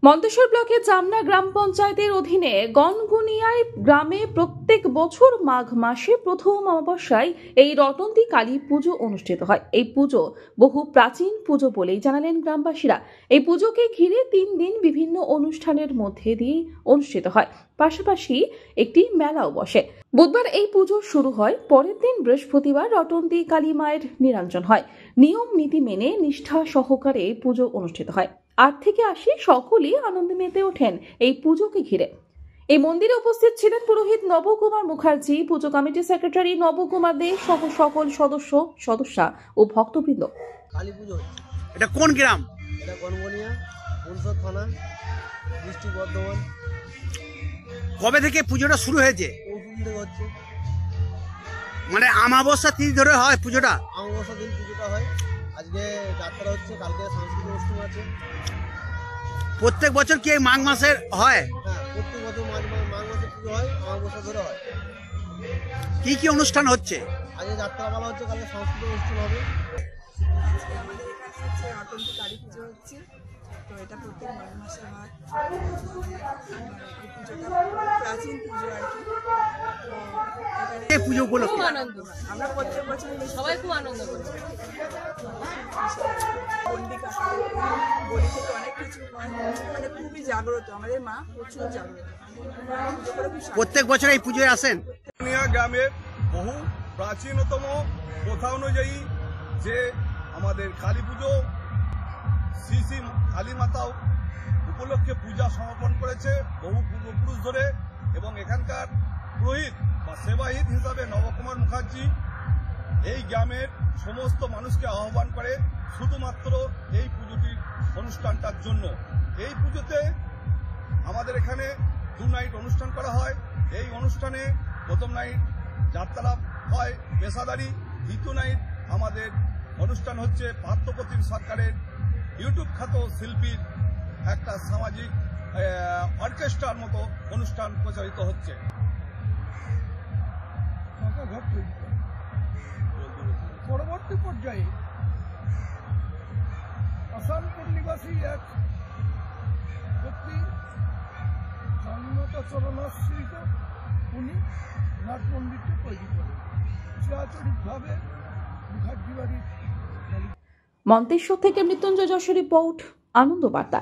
মন্তেশ্বর ব্লকের জামনা গ্রাম পঞ্চায়েতের অধীনে গনগুনিয়ায় গ্রামে প্রত্যেক বছর মাঘ মাসে প্রথম অমাবস্যায় এই রটন্তী কালী পুজো অনুষ্ঠিত হয়। এই পুজো বহু প্রাচীন পুজো বলেই জানালেন গ্রামবাসীরা। এই পুজোকে ঘিরে 3 দিন বিভিন্ন অনুষ্ঠানের মধ্যে দিয়ে অনুষ্ঠিত হয়, পাশাপাশি একটি মেলাও বসে। বুধবার এই পুজো শুরু হয়, পরের দিন বৃহস্পতিবার রটন্তী কালী মায়ের নিরঞ্জন হয়। নিয়ম নীতি মেনে নিষ্ঠা সহকারে পুজো অনুষ্ঠিত হয়। 8 থেকে 80 সকলেই আনন্দে মেতে ওঠেন এই পুজোকে ঘিরে। এই মন্দিরে উপস্থিত ছিলেন পুরোহিত নবকুমার মুখার্জি, পুজো কমিটির সেক্রেটারি নবকুমার দে সহ সকল সদস্যা ও ভক্তবৃন্দ। কালী পুজো এটা কোন গ্রাম? এটা গনগনিয়া, বনসর থানা, ডিস্ট্রিক্ট বর্ধমান। কবে থেকে পুজোটা শুরু হয়েছে? পরশু থেকে হচ্ছে। মানে আমাবস্যা তিথি ধরে হয় পুজোটা? আমাবস্যা দিন পুজোটা হয়। আজকে যাত্রা হচ্ছে, কালকে সাংস্কৃতিক অনুষ্ঠান আছে। প্রত্যেক বছর কি এই মাঘ মাসের হয়? হ্যাঁ, প্রত্যেক বছর মাঘ মাসে পুজো হয়, আমাবস্যা ধরে হয়। কি কি অনুষ্ঠান হচ্ছে? আজকে যাত্রা বলা হচ্ছে, কালকে সাংস্কৃতিক অনুষ্ঠান হবে। আজকে আমাদের এখানে হচ্ছে রটন্তী কালী পুজো হচ্ছে, তো এটা প্রত্যেক মাঘ মাসে হয়। এই পুজোটা প্রাচীন পুজো আর কি। এই পুজো উপলক্ষে খুব আনন্দ হয়, আমরা প্রত্যেক বছর সবাই খুব আনন্দ করি। বলি থেকে অনেক কিছু মানে খুবই জাগ্রত, আমাদের মা প্রচুর জাগ্রত। প্রত্যেক বছর এই পুজোয় আসেন? গ্রামের বহু প্রাচীনতম প্রথা অনুযায়ী যে আমাদের কালী পুজো শ্রী শ্রী কালী মাতাও উপলক্ষে পূজা সমাপন করেছে বহু পূর্বপুরুষ ধরে, এবং এখানকার পুরোহিত বা সেবাহিত হিসাবে নবকুমার মুখার্জি এই গ্রামের সমস্ত মানুষকে আহ্বান করে শুধুমাত্র এই পুজোটির অনুষ্ঠানটার জন্য। এই পুজোতে আমাদের এখানে 2 নাইট অনুষ্ঠান করা হয়। এই অনুষ্ঠানে প্রথম নাইট যাত্রা হয় পেশাদারি, দ্বিতীয় নাইট আমাদের অনুষ্ঠান হচ্ছে পার্থপ্রতিম সরকারের ইউটিউব খ্যাত শিল্পীর একটা সামাজিক অর্কেস্ট্রার মতো অনুষ্ঠান প্রচারিত হচ্ছে। পরবর্তী পর্যায়ে আসানপুর নিবাসী এক ব্যক্তি স্বাধীনতা চরণাশ্রিত উনি নাট মন্দিরটি তৈরি করেন চিরাচরিতভাবে মুখার্জি বাড়ির। মন্তেশ্বর থেকে মৃত্যুঞ্জয় যশোর রিপোর্ট, আনন্দ বার্তা।